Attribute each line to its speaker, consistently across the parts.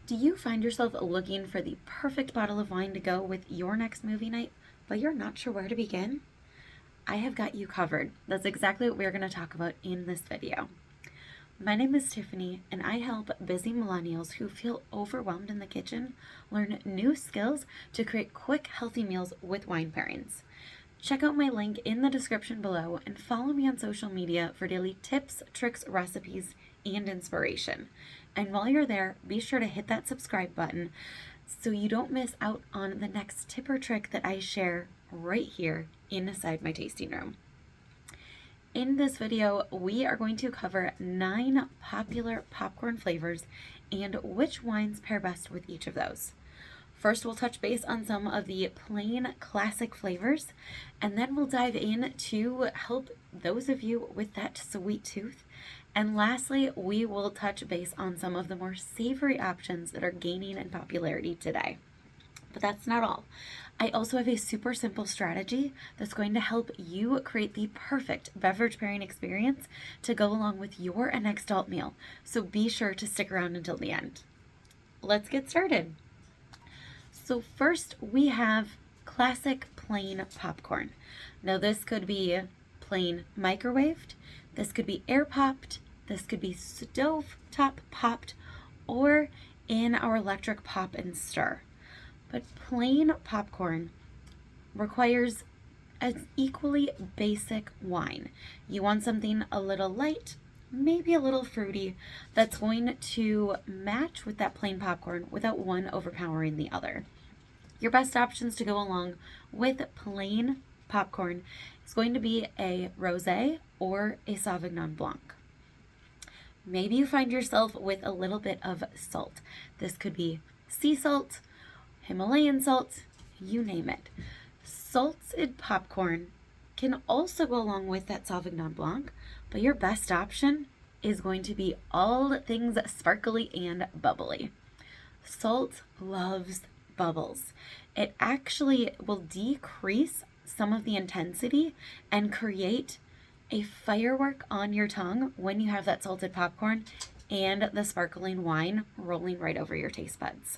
Speaker 1: Do you find yourself looking for the perfect bottle of wine to go with your next movie night, but you're not sure where to begin? I have got you covered. That's exactly what we're going to talk about in this video. My name is Tiffany, and I help busy millennials who feel overwhelmed in the kitchen learn new skills to create quick, healthy meals with wine pairings. Check out my link in the description below and follow me on social media for daily tips, tricks, recipes, and inspiration. And while you're there, be sure to hit that subscribe button so you don't miss out on the next tip or trick that I share right here inside my tasting room. In this video, we are going to cover 9 popular popcorn flavors and which wines pair best with each of those. First, we'll touch base on some of the plain classic flavors, and then we'll dive in to help those of you with that sweet tooth. And lastly, we will touch base on some of the more savory options that are gaining in popularity today. But that's not all. I also have a super simple strategy that's going to help you create the perfect beverage pairing experience to go along with your next adult meal. So be sure to stick around until the end. Let's get started. So first we have classic plain popcorn. Now this could be plain microwaved, this could be air popped, this could be stove top popped, or in our electric pop and stir. But plain popcorn requires an equally basic wine. You want something a little light, maybe a little fruity, that's going to match with that plain popcorn without one overpowering the other. Your best options to go along with plain popcorn is going to be a rosé or a Sauvignon Blanc. Maybe you find yourself with a little bit of salt. This could be sea salt, Himalayan salt, you name it. Salted popcorn can also go along with that Sauvignon Blanc, but your best option is going to be all things sparkly and bubbly. Salt loves bubbles. It actually will decrease some of the intensity and create a firework on your tongue when you have that salted popcorn and the sparkling wine rolling right over your taste buds.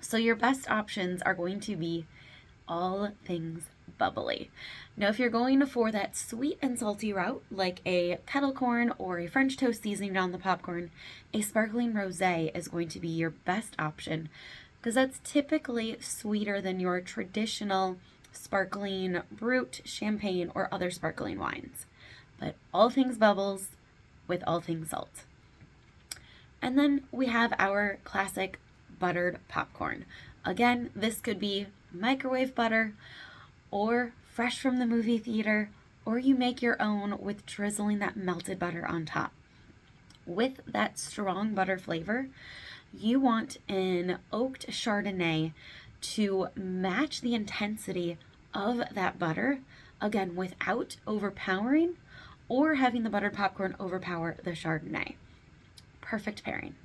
Speaker 1: So your best options are going to be all things bubbly. Now, if you're going for that sweet and salty route, like a kettle corn or a French toast seasoning on the popcorn, a sparkling rosé is going to be your best option because that's typically sweeter than your traditional sparkling brut, champagne, or other sparkling wines. But all things bubbles with all things salt. And then we have our classic buttered popcorn. Again, this could be microwave butter or fresh from the movie theater, or you make your own with drizzling that melted butter on top. With that strong butter flavor, you want an oaked Chardonnay to match the intensity of that butter, again, without overpowering or having the buttered popcorn overpower the Chardonnay. Perfect pairing.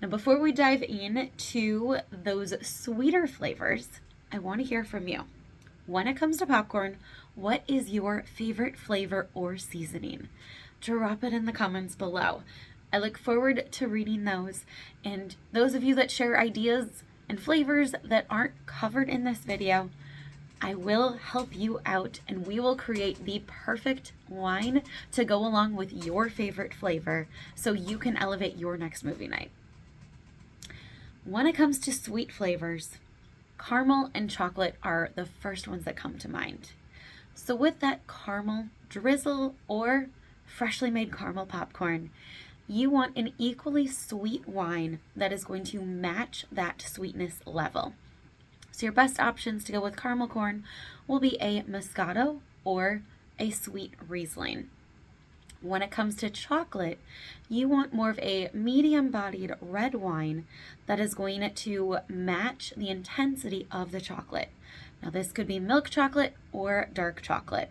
Speaker 1: Now, before we dive into those sweeter flavors, I want to hear from you. When it comes to popcorn, what is your favorite flavor or seasoning? Drop it in the comments below. I look forward to reading those, and those of you that share ideas and flavors that aren't covered in this video, I will help you out and we will create the perfect wine to go along with your favorite flavor so you can elevate your next movie night. When it comes to sweet flavors, caramel and chocolate are the first ones that come to mind. So with that caramel drizzle or freshly made caramel popcorn, you want an equally sweet wine that is going to match that sweetness level. So your best options to go with caramel corn will be a Moscato or a sweet Riesling. When it comes to chocolate, you want more of a medium-bodied red wine that is going to match the intensity of the chocolate. Now this could be milk chocolate or dark chocolate.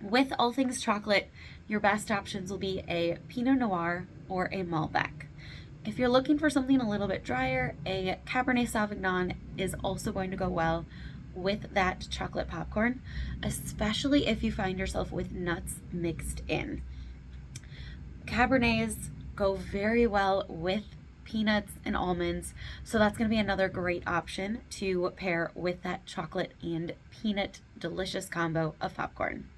Speaker 1: With all things chocolate, your best options will be a Pinot Noir or a Malbec. If you're looking for something a little bit drier, a Cabernet Sauvignon is also going to go well with that chocolate popcorn, especially if you find yourself with nuts mixed in. Cabernets go very well with peanuts and almonds. So that's going to be another great option to pair with that chocolate and peanut delicious combo of popcorn.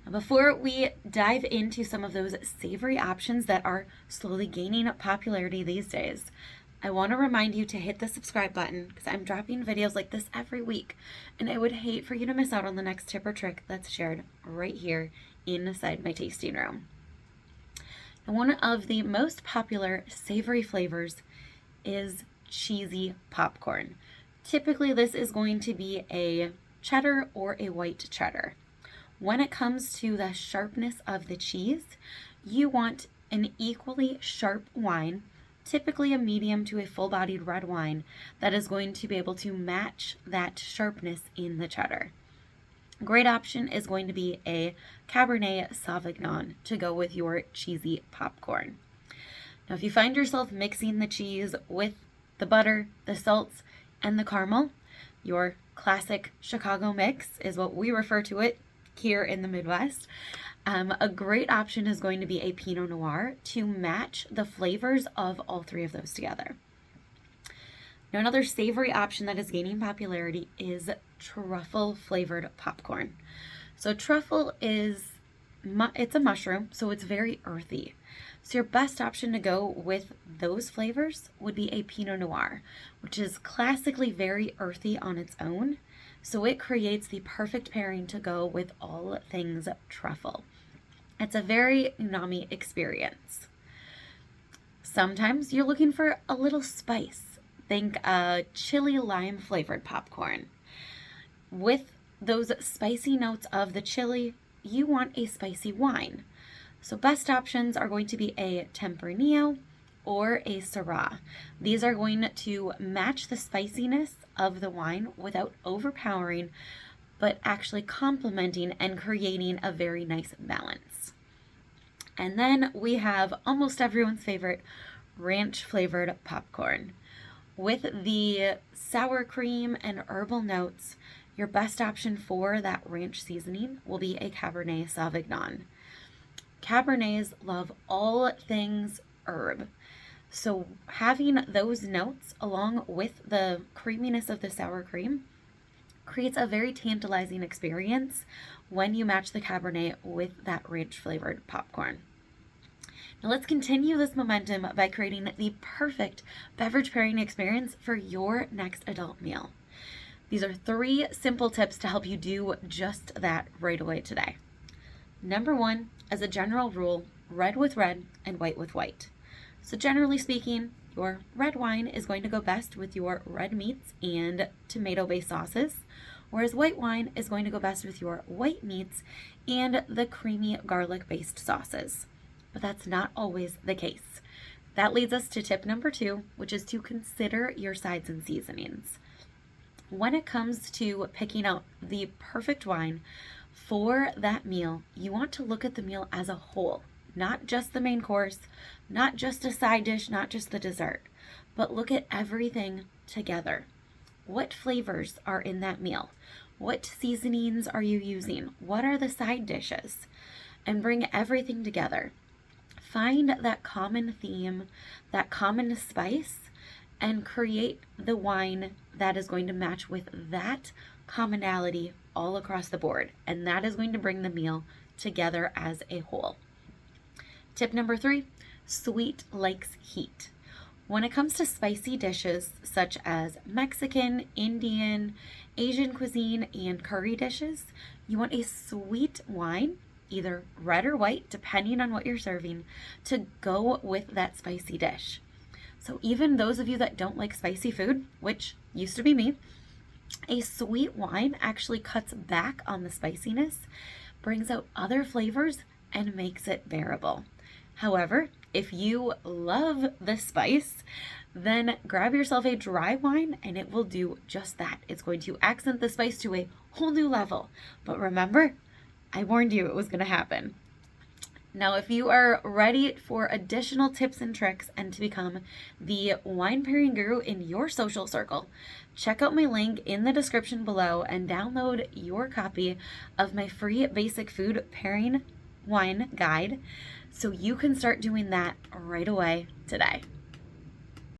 Speaker 1: Now, before we dive into some of those savory options that are slowly gaining popularity these days, I want to remind you to hit the subscribe button because I'm dropping videos like this every week, and I would hate for you to miss out on the next tip or trick that's shared right here inside my tasting room. And one of the most popular savory flavors is cheesy popcorn. Typically, this is going to be a cheddar or a white cheddar. When it comes to the sharpness of the cheese, you want an equally sharp wine, typically a medium to a full-bodied red wine that is going to be able to match that sharpness in the cheddar. A great option is going to be a Cabernet Sauvignon to go with your cheesy popcorn. Now, if you find yourself mixing the cheese with the butter, the salts, and the caramel, your classic Chicago mix is what we refer to it here in the Midwest. A great option is going to be a Pinot Noir to match the flavors of all three of those together. Now, another savory option that is gaining popularity is truffle flavored popcorn. So truffle it's a mushroom, so it's very earthy. So your best option to go with those flavors would be a Pinot Noir, which is classically very earthy on its own. So it creates the perfect pairing to go with all things truffle. It's a very umami experience. Sometimes you're looking for a little spice. Think chili lime flavored popcorn. With those spicy notes of the chili, you want a spicy wine. So best options are going to be a Tempranillo or a Syrah. These are going to match the spiciness of the wine without overpowering, but actually complementing and creating a very nice balance. And then we have almost everyone's favorite ranch flavored popcorn. With the sour cream and herbal notes, your best option for that ranch seasoning will be a Cabernet Sauvignon. Cabernets love all things herb. So having those notes along with the creaminess of the sour cream creates a very tantalizing experience when you match the Cabernet with that ranch flavored popcorn. Now let's continue this momentum by creating the perfect beverage pairing experience for your next adult meal. These are 3 simple tips to help you do just that right away today. Number 1, as a general rule, red with red and white with white. So generally speaking, your red wine is going to go best with your red meats and tomato-based sauces, whereas white wine is going to go best with your white meats and the creamy garlic-based sauces. But that's not always the case. That leads us to tip number 2, which is to consider your sides and seasonings. When it comes to picking out the perfect wine for that meal, you want to look at the meal as a whole, not just the main course, not just a side dish, not just the dessert, but look at everything together. What flavors are in that meal? What seasonings are you using? What are the side dishes? And bring everything together. Find that common theme, that common spice, and create the wine that is going to match with that commonality all across the board. And that is going to bring the meal together as a whole. Tip number 3, sweet likes heat. When it comes to spicy dishes such as Mexican, Indian, Asian cuisine, and curry dishes, you want a sweet wine, either red or white, depending on what you're serving, to go with that spicy dish. So even those of you that don't like spicy food, which used to be me, a sweet wine actually cuts back on the spiciness, brings out other flavors, and makes it bearable. However, if you love the spice, then grab yourself a dry wine and it will do just that. It's going to accent the spice to a whole new level. But remember, I warned you it was going to happen. Now, if you are ready for additional tips and tricks and to become the wine pairing guru in your social circle, check out my link in the description below and download your copy of my free basic food pairing wine guide So you can start doing that right away today.